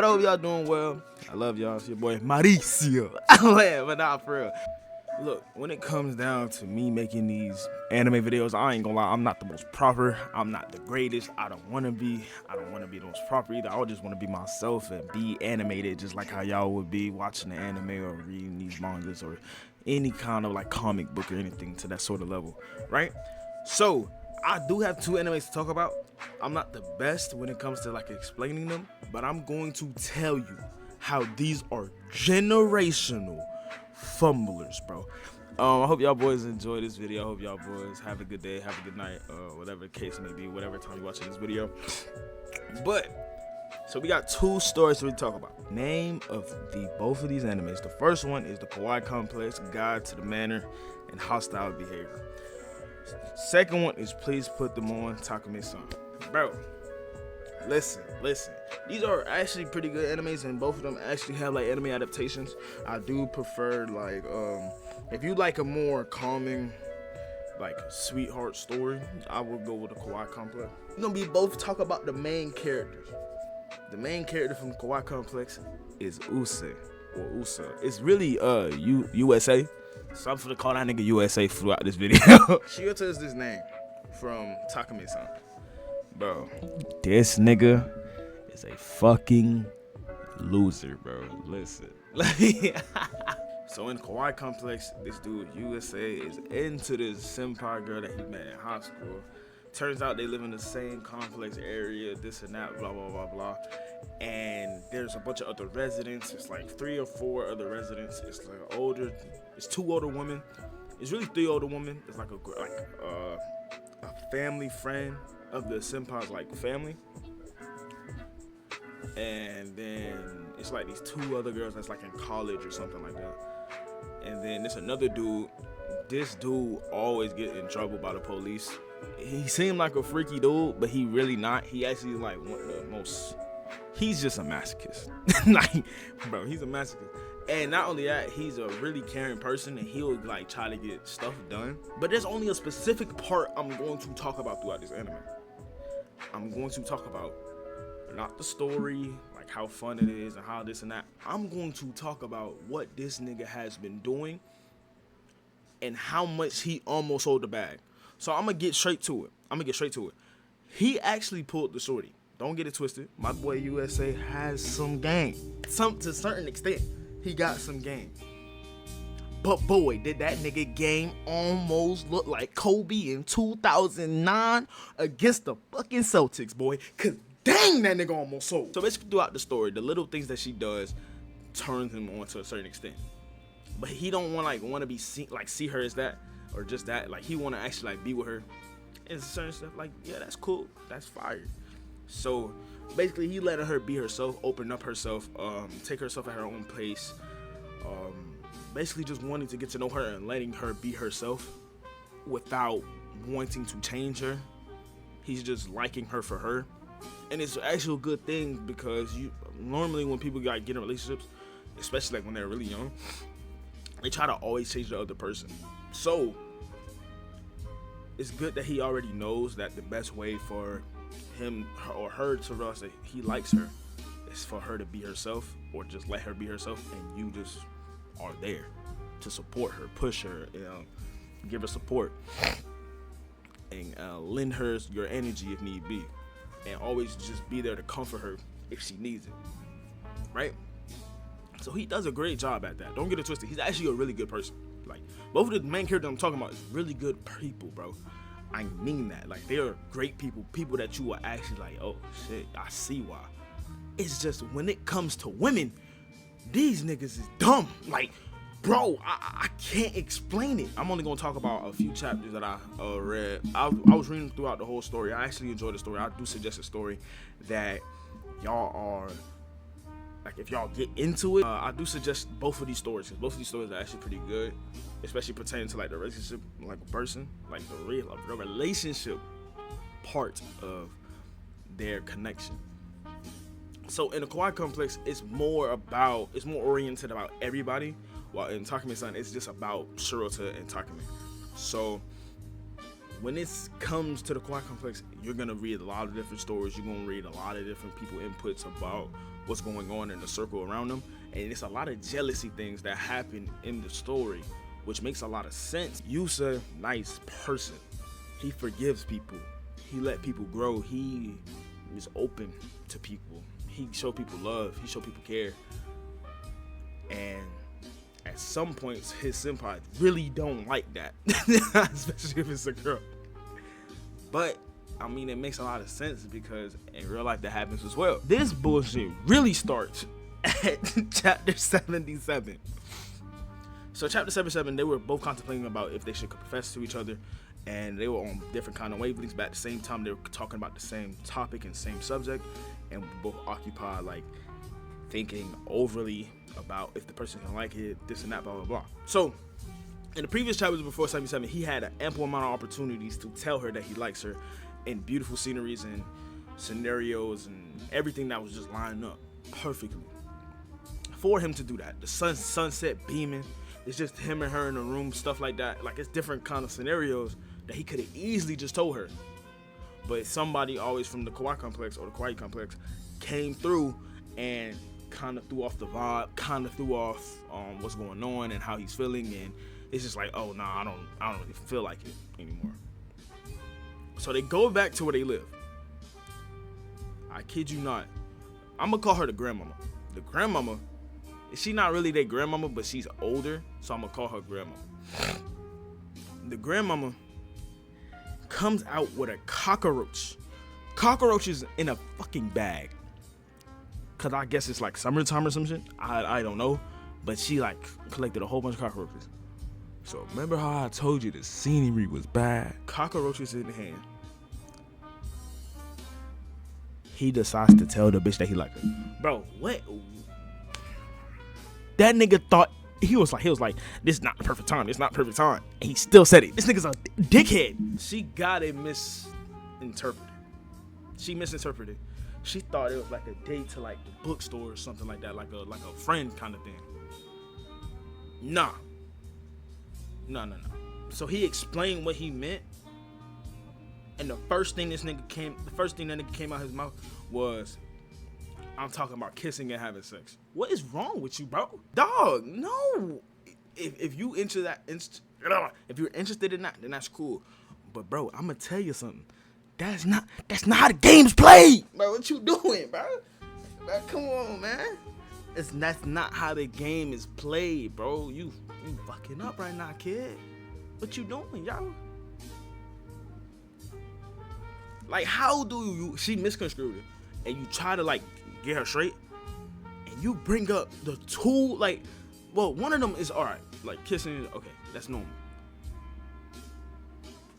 I hope y'all doing well. I love y'all. It's your boy Mauricio. But not for real. Look, when it comes down to me making these anime videos, I ain't gonna lie, I'm not the most proper. I'm not the greatest. I don't wanna be the most proper either. I just wanna be myself and be animated just like how y'all would be watching the anime or reading these mangas or any kind of like comic book or anything to that sort of level, right? So, I do have two animes to talk about. I'm not the best when it comes to like explaining them, but I'm going to tell you how these are generational fumblers, bro. I hope y'all boys enjoy this video. I hope y'all boys have a good day, have a good night, whatever the case may be, whatever time you're watching this video. But so we got two stories to talk about. Name of both of these animes. The first one is the Kawaii Complex Guide to the Manner and Hostile Behavior. Second one is Please Put Them On, Takumi-san. Bro, listen. These are actually pretty good animes, and both of them actually have like anime adaptations. I do prefer like if you like a more calming, like sweetheart story, I will go with the Kawaii Complex. We're gonna be both talk about the main characters. The main character from Kawaii Complex is Usa. It's really USA. So I'm finna call that nigga USA throughout this video. Shiota is this name from Takumi-san. Bro, this nigga is a fucking loser, bro. Listen. So in Kawaii Complex, this dude USA is into this senpai girl that he met in high school. Turns out they live in the same complex area, this and that, blah, blah, blah, blah. And there's a bunch of other residents. It's like 3 or 4 other residents. It's like it's 2 older women. It's really 3 older women. It's like a family friend of the senpai's like family. And then it's like these 2 other girls that's like in college or something like that. And then there's another dude. This dude always get in trouble by the police. He seemed like a freaky dude, but he really not. He actually like one of the most. He's just a masochist. Like, bro, he's a masochist. And not only that, he's a really caring person, and he'll like try to get stuff done. But there's only a specific part I'm going to talk about throughout this anime. I'm going to talk about not the story, like how fun it is and how this and that. I'm going to talk about what this nigga has been doing and how much he almost sold the bag. So I'm gonna get straight to it. He actually pulled the shorty. Don't get it twisted. My boy USA has some game. To a certain extent, he got some game. But boy, did that nigga game almost look like Kobe in 2009 against the fucking Celtics, boy. Cause dang, that nigga almost sold. So basically throughout the story, the little things that she does turns him on to a certain extent. But he don't want to be seen, like see her as that or just that. Like he want to actually like be with her and certain stuff. Like yeah, that's cool, that's fire. So basically, he letting her be herself, open up herself, take herself at her own pace. Basically, just wanting to get to know her and letting her be herself without wanting to change her. He's just liking her for her, and it's actually a good thing because normally when people get in relationships, especially like when they're really young, they try to always change the other person. So it's good that he already knows that the best way for him or her to realize that he likes her is for her to be herself, or just let her be herself, and you just are there to support her, push her, give her support, and lend her your energy if need be, and always just be there to comfort her if she needs it, right? So he does a great job at that. Don't get it twisted. He's actually a really good person. Like both of the main characters I'm talking about is really good people, bro. I mean that. Like they are great people that you are actually like, oh shit, I see why. It's just when it comes to women, these niggas is dumb. Like, bro, I can't explain it. I'm only gonna talk about a few chapters that I read. I was reading throughout the whole story. I actually enjoyed the story. I do suggest a story that y'all are like, if y'all get into it, I do suggest both of these stories, because both of these stories are actually pretty good, especially pertaining to like the relationship, like a person, like the relationship part of their connection. So in the Kawaii Complex, it's more oriented about everybody, while in Takumi-san, it's just about Shirota and Takumi. So when it comes to the Kawaii Complex, you're gonna read a lot of different stories. You're gonna read a lot of different people inputs about what's going on in the circle around them. And it's a lot of jealousy things that happen in the story, which makes a lot of sense. Yusa, nice person. He forgives people. He let people grow. He is open to people. He show people love. He show people care. And at some points, his senpai really don't like that, especially if it's a girl. But I mean, it makes a lot of sense because in real life that happens as well. This bullshit really starts at chapter 77. So chapter 77, they were both contemplating about if they should confess to each other, and they were on different kind of wavelengths, but at the same time they were talking about the same topic and same subject, and both occupied like thinking overly about if the person can like it, this and that, blah blah blah. So in the previous chapters before 77, he had an ample amount of opportunities to tell her that he likes her, and beautiful sceneries and scenarios and everything that was just lining up perfectly for him to do that. The sunset beaming, it's just him and her in the room, stuff like that. Like, it's different kind of scenarios that he could have easily just told her, but somebody always from the Kawaii complex or the Kawaii complex came through and kind of threw off the vibe, kind of threw off what's going on and how he's feeling, and it's just like, oh nah, I don't really feel like it anymore. So they go back to where they live. I kid you not. I'm gonna call her the grandmama. The grandmama, she not really their grandmama, but she's older, so I'm gonna call her grandmama. The grandmama comes out with a cockroach. Cockroaches in a fucking bag. Cause I guess it's like summertime or some shit. I don't know. But she like collected a whole bunch of cockroaches. So remember how I told you the scenery was bad? Cockroaches in hand. He decides to tell the bitch that he like her. Bro, what? That nigga thought, he was like, this is not the perfect time. This is not the perfect time. And he still said it. This nigga's a dickhead. She got it misinterpreted. She misinterpreted. She thought it was like a date to like the bookstore or something like that, like a friend kind of thing. Nah. No. So he explained what he meant, and the first thing that nigga came out his mouth was, "I'm talking about kissing and having sex." What is wrong with you, bro? Dog, no. If you into that, if you're interested in that, then that's cool. But bro, I'm gonna tell you something. That's not how the game's played, bro. What you doing, bro? Bro, come on, man. That's not how the game is played, bro. You fucking up right now, kid. What you doing, y'all? Like, how do you? She misconstrued it, and you try to like get her straight, and you bring up the two like, well, one of them is alright, like kissing. Okay, that's normal.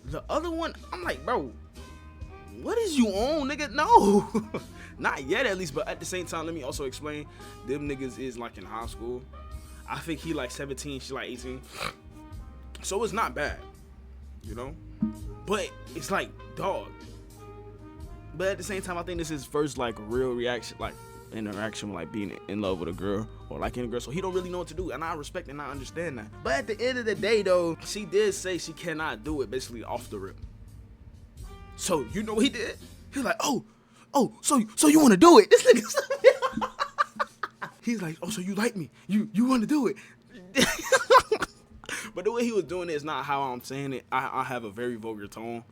The other one, I'm like, bro, what is you on, nigga? No, not yet at least. But at the same time, let me also explain. Them niggas is like in high school. I think he like 17, she like 18. So it's not bad, you know? But it's like, dog. But at the same time, I think this is his first like real reaction, like interaction with like being in love with a girl or liking a girl. So he don't really know what to do. And I respect and I understand that. But at the end of the day though, she did say she cannot do it basically off the rip. So you know what he did? He's like, oh, so you want to do it? This nigga. He's like, oh, so you like me? You want to do it? But the way he was doing it is not how I'm saying it. I have a very vulgar tone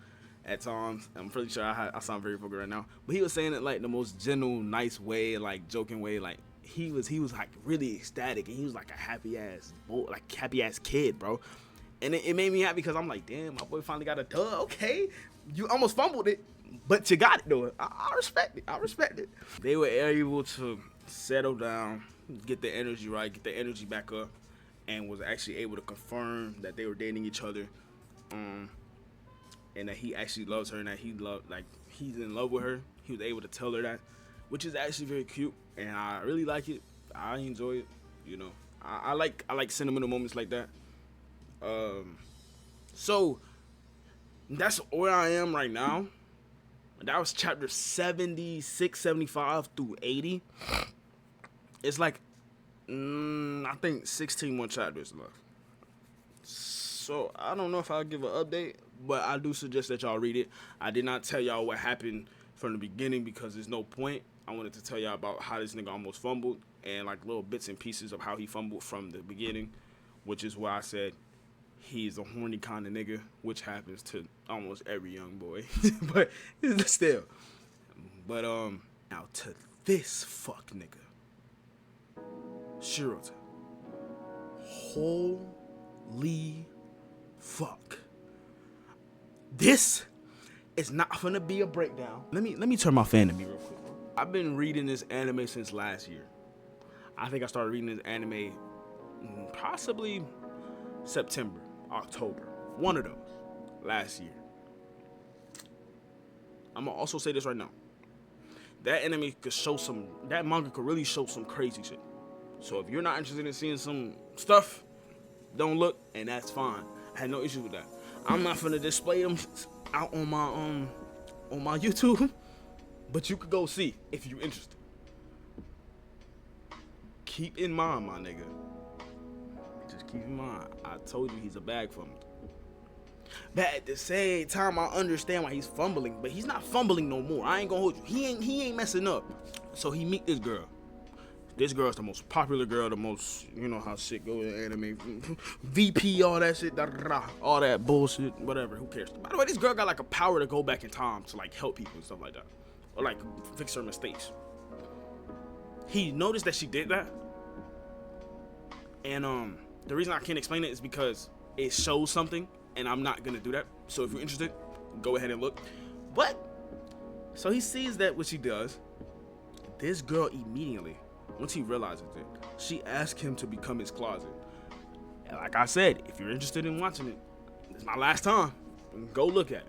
at times. I'm pretty sure I sound very vulgar right now. But he was saying it like the most gentle, nice way, like joking way. Like he was like really ecstatic, and he was like a happy ass kid, bro. And it made me happy because I'm like, damn, my boy finally got a dub. Okay, you almost fumbled it, but you got it though. I respect it. They were able to settle down, get the energy right, get the energy back up, and was actually able to confirm that they were dating each other, and that he actually loves her and that he's in love with her. He was able to tell her that, which is actually very cute, and I really like it. I enjoy it, you know. I like sentimental moments like that. So that's where I am right now. That was chapter 76, 75 through 80. It's like, I think 16 more chapters left. So I don't know if I'll give an update, but I do suggest that y'all read it. I did not tell y'all what happened from the beginning because there's no point. I wanted to tell y'all about how this nigga almost fumbled and like little bits and pieces of how he fumbled from the beginning, which is why I said he's a horny kind of nigga, which happens to almost every young boy. But still. But now to this fuck nigga, Shirota. Holy fuck. This is not gonna be a breakdown. Let me turn my fan to me real quick, bro. I've been reading this anime since last year. I think I started reading this anime possibly September, October. One of those. Last year. I'm gonna also say this right now. That anime could show that manga could really show some crazy shit. So if you're not interested in seeing some stuff, don't look, and that's fine. I had no issue with that. I'm not finna display them out on my YouTube, but you could go see if you're interested. Keep in mind, my nigga. Just keep in mind, I told you he's a bag fumbler. But at the same time, I understand why he's fumbling, but he's not fumbling no more. I ain't gonna hold you. He ain't messing up. So he meet this girl. This girl's the most popular girl, the most, you know how shit goes in anime. VP, all that shit, all that bullshit, whatever, who cares? By the way, this girl got like a power to go back in time to like help people and stuff like that. Or like fix her mistakes. He noticed that she did that. And the reason I can't explain it is because it shows something, and I'm not gonna do that. So if you're interested, go ahead and look. But, so he sees that what she does. This girl immediately, once he realizes it, she asked him to become his closet. And like I said, if you're interested in watching it, it's my last time. Go look at it.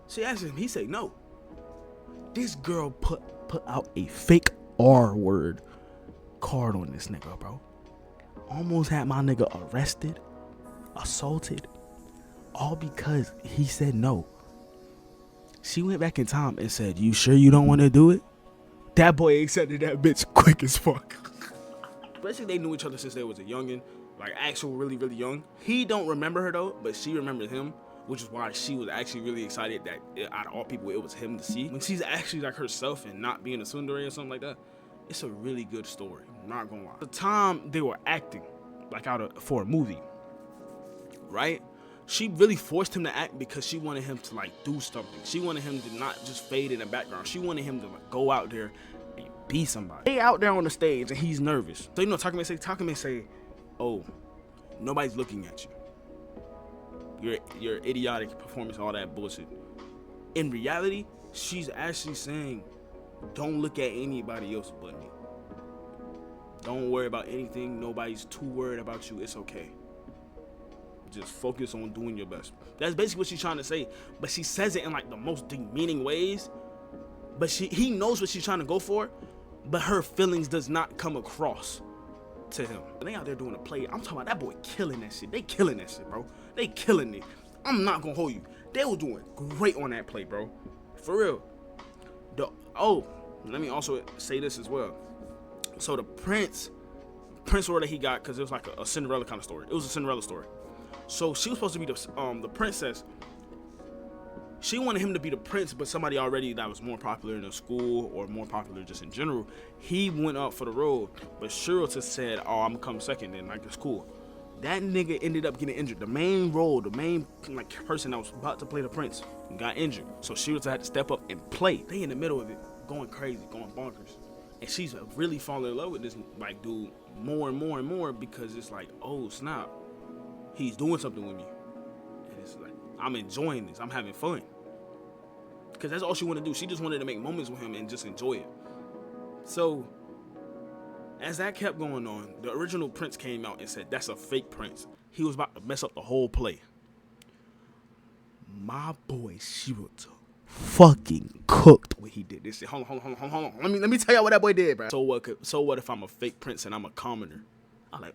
She asked him, he said no. This girl put out a fake R word card on this nigga, bro. Almost had my nigga arrested, assaulted, all because he said no. She went back in time and said, "You sure you don't want to do it?" That boy accepted that bitch quick as fuck. Especially they knew each other since they was a youngin', like actual really, really young. He don't remember her though, but she remembers him, which is why she was actually really excited that out of all people, it was him to see. When she's actually like herself and not being a tsundere or something like that, it's a really good story. I'm not gonna lie. The time they were acting like for a movie, right? She really forced him to act because she wanted him to like do something. She wanted him to not just fade in the background. She wanted him to like go out there and be somebody. They out there on the stage and he's nervous. So you know, Takame say, "Oh, nobody's looking at you. Your idiotic performance, all that bullshit." In reality, she's actually saying, "Don't look at anybody else but me. Don't worry about anything. Nobody's too worried about you. It's okay. Just focus on doing your best." That's basically what she's trying to say. But she says it in like the most demeaning ways. But he knows what she's trying to go for. But her feelings does not come across to him. They out there doing a play. I'm talking about that boy killing that shit. They killing that shit, bro. They killing it. I'm not gonna hold you. They were doing great on that play, bro. For real. Let me also say this as well. So the prince order that he got, because it was like a Cinderella kind of story. It was a Cinderella story. So she was supposed to be the princess. She wanted him to be the prince, but somebody already that was more popular in the school or more popular just in general, he went up for the role. But Shirota said, "Oh, I'm gonna come second," then like it's cool. That nigga ended up getting injured. The main role, the main like person that was about to play the prince got injured. So Shirota had to step up and play. They in the middle of it, going crazy, going bonkers. And she's really falling in love with this like dude more and more and more because it's like, oh snap, he's doing something with me. And it's like, I'm enjoying this. I'm having fun. Because that's all she wanted to do. She just wanted to make moments with him and just enjoy it. So, as that kept going on, the original prince came out and said, "That's a fake prince." He was about to mess up the whole play. My boy Shirota fucking cooked when he did this shit. Hold on. Let me tell y'all what that boy did, bro. So what if I'm a fake prince and I'm a commoner? I'm like,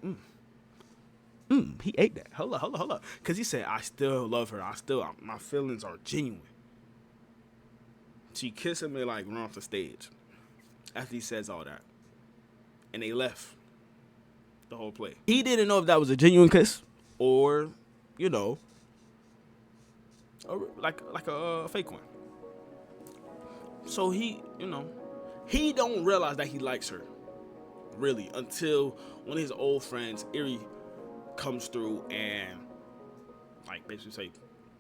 he ate that. Hold up. Because he said, "I still love her. My feelings are genuine." She kissed him and like run off the stage after he says all that. And they left the whole play. He didn't know if that was a genuine kiss or, you know, like a fake one. So he, you know, He don't realize that he likes her, really, until one of his old friends, Erie, comes through and like basically say,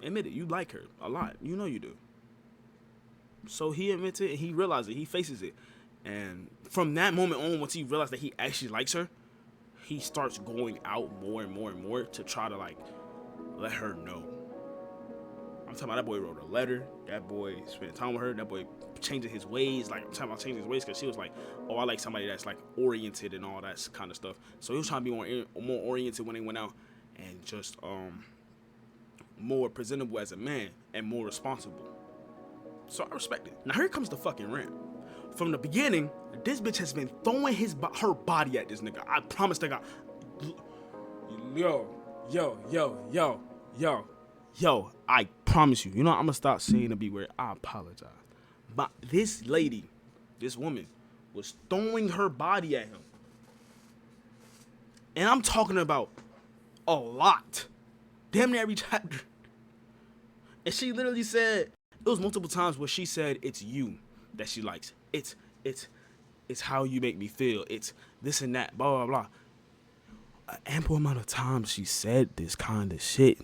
admit it, you like her a lot. You know you do. So he admits it and he realizes it. He faces it. And from that moment on, once he realized that he actually likes her, he starts going out more and more and more to try to like let her know. I'm talking about that boy wrote a letter. That boy spent time with her. That boy changing his ways. Like, I'm talking about changing his ways because she was like, oh, I like somebody that's like oriented and all that kind of stuff. So he was trying to be more oriented when they went out and just more presentable as a man and more responsible. So I respect it. Now here comes the fucking rant. From the beginning, this bitch has been throwing her body at this nigga. I promise to God. Yo, I promise you. You know, I'm gonna stop saying the B word. I apologize. But this lady, this woman, was throwing her body at him. And I'm talking about a lot. Damn near every chapter. And she literally said, it was multiple times where she said it's you that she likes. It's how you make me feel. It's this and that, blah, blah, blah. An ample amount of times she said this kind of shit.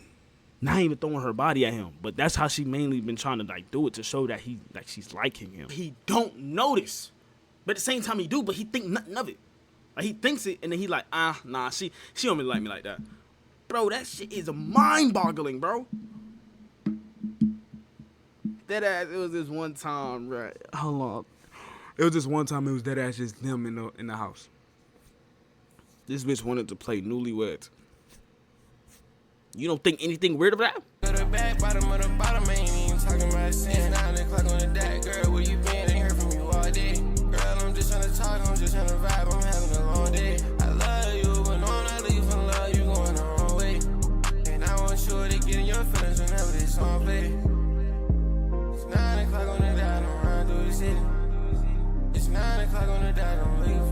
Not even throwing her body at him. But that's how she mainly been trying to like do it, to show that she's liking him. He don't notice. But at the same time he do, but he think nothing of it. Like he thinks it and then he like, nah, she don't really like me like that. Bro, that shit is mind-boggling, bro. That ass, it was this one time, right? Hold on. It was this one time it was that ass just them in the house. This bitch wanted to play Newlyweds. You don't think anything weird about that? To the back, bottom of the bottom, ain't even talking about sin. 9 o'clock on the dot, girl, where you been? Ain't heard from you all day. Girl, I'm just trying to talk, I'm just trying to vibe, I'm having a long day. I love you, but no, I'm not leaving for love, you going the wrong way. And I want you to get in your feelings whenever this song play. It's 9 o'clock on the dot, I'm riding through the city. It's 9 o'clock on the dot, I'm leaving